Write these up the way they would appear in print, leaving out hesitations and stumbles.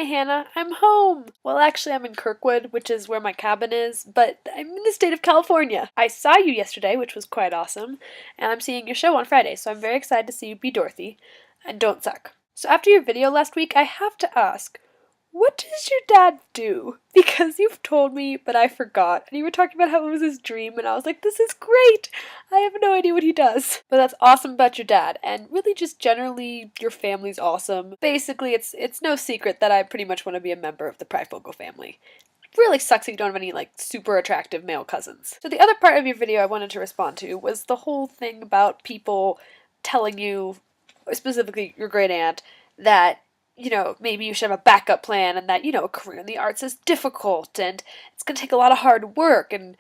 Hannah, I'm home! Well, actually, I'm in Kirkwood, which is where my cabin is, but I'm in the state of California. I saw you yesterday, which was quite awesome, and I'm seeing your show on Friday, so I'm very excited to see you be Dorothy. And don't suck. So after your video last week, I have to ask, what does your dad do? Because you've told me, but I forgot. And you were talking about how it was his dream, and I was like, this is great! I have no idea what he does. But that's awesome about your dad, and really just generally, your family's awesome. Basically, it's no secret that I pretty much want to be a member of the Pryfogle family. It really sucks that you don't have any, like, super attractive male cousins. So the other part of your video I wanted to respond to was the whole thing about people telling you, specifically your great aunt, that maybe you should have a backup plan and that, a career in the arts is difficult and it's going to take a lot of hard work and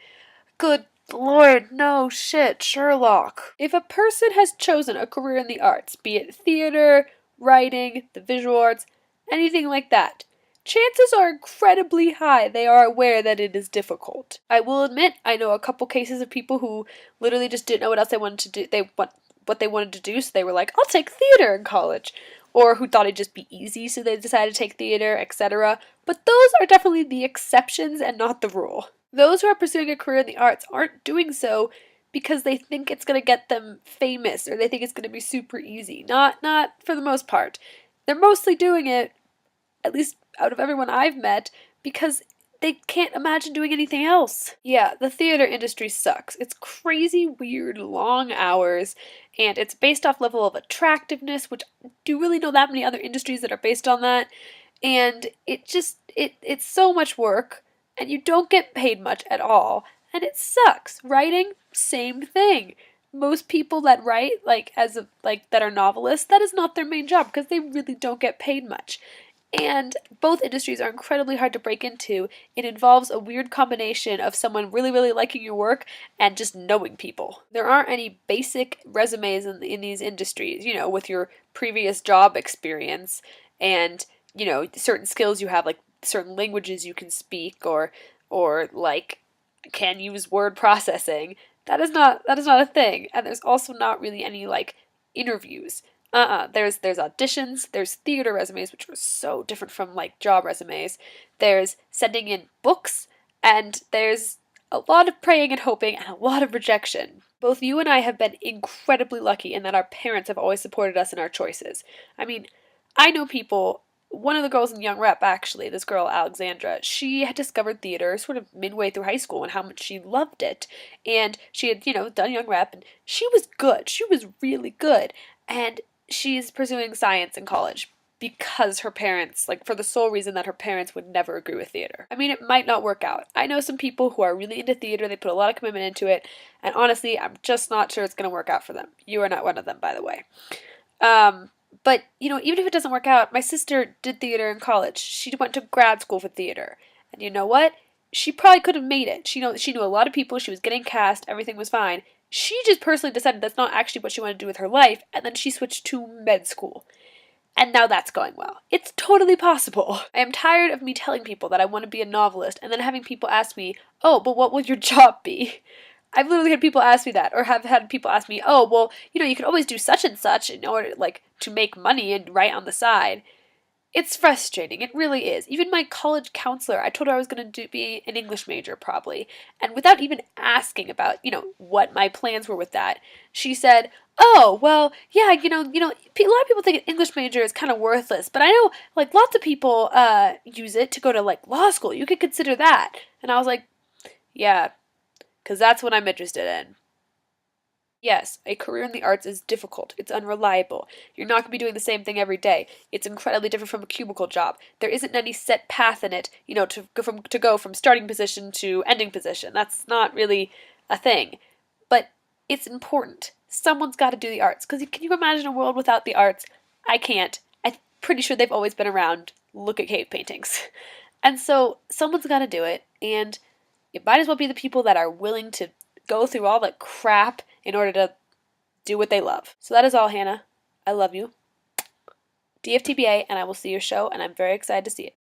good Lord, no shit, Sherlock. If a person has chosen a career in the arts, be it theater, writing, the visual arts, anything like that, chances are incredibly high they are aware that it is difficult. I will admit, I know a couple cases of people who literally just didn't know what else they wanted to do. What they wanted to do, so they were like, I'll take theater in college. Or who thought it'd just be easy, so they decided to take theater, etc. But those are definitely the exceptions and not the rule. Those who are pursuing a career in the arts aren't doing so because they think it's going to get them famous or they think it's going to be super easy. Not for the most part. They're mostly doing it, at least out of everyone I've met, because they can't imagine doing anything else. Yeah, the theater industry sucks. It's crazy, weird, long hours, and it's based off level of attractiveness, which do you really know that many other industries that are based on that? And it's so much work, and you don't get paid much at all, and it sucks. Writing, same thing. Most people that write, that are novelists, that is not their main job because they really don't get paid much. And both industries are incredibly hard to break into. It involves a weird combination of someone really, really liking your work and just knowing people. There aren't any basic resumes in these industries, with your previous job experience and, certain skills you have, like certain languages you can speak or like can use word processing. That is not a thing. And there's also not really any interviews. There's auditions, there's theater resumes, which are so different from job resumes. There's sending in books, and there's a lot of praying and hoping and a lot of rejection. Both you and I have been incredibly lucky in that our parents have always supported us in our choices. I mean, I know people, one of the girls in Young Rep actually, this girl Alexandra, she had discovered theater sort of midway through high school and how much she loved it. And she had, done Young Rep and she was good. She was really good. And she's pursuing science in college because her parents, for the sole reason that her parents would never agree with theater. I mean, it might not work out. I know some people who are really into theater, they put a lot of commitment into it, and honestly, I'm just not sure it's going to work out for them. You are not one of them, by the way. But, even if it doesn't work out, my sister did theater in college. She went to grad school for theater. And you know what? She probably could have made it. She knew a lot of people, she was getting cast, everything was fine. She just personally decided that's not actually what she wanted to do with her life, and then she switched to med school. And now that's going well. It's totally possible. I am tired of me telling people that I want to be a novelist, and then having people ask me, oh, but what will your job be? I've literally had people ask me that, or have had people ask me, oh, well, you could always do such and such in order, to make money and write on the side. It's frustrating. It really is. Even my college counselor, I told her I was going to be an English major probably. And without even asking about, what my plans were with that, she said, oh, well, yeah, a lot of people think an English major is kind of worthless, but I know, lots of people use it to go to, law school. You could consider that. And I was like, yeah, because that's what I'm interested in. Yes, a career in the arts is difficult. It's unreliable. You're not going to be doing the same thing every day. It's incredibly different from a cubicle job. There isn't any set path in it, to go from starting position to ending position. That's not really a thing. But it's important. Someone's got to do the arts. Because can you imagine a world without the arts? I can't. I'm pretty sure they've always been around. Look at cave paintings. And so someone's got to do it. And it might as well be the people that are willing to go through all the crap in order to do what they love. So that is all, Hannah. I love you. DFTBA, and I will see your show, and I'm very excited to see it.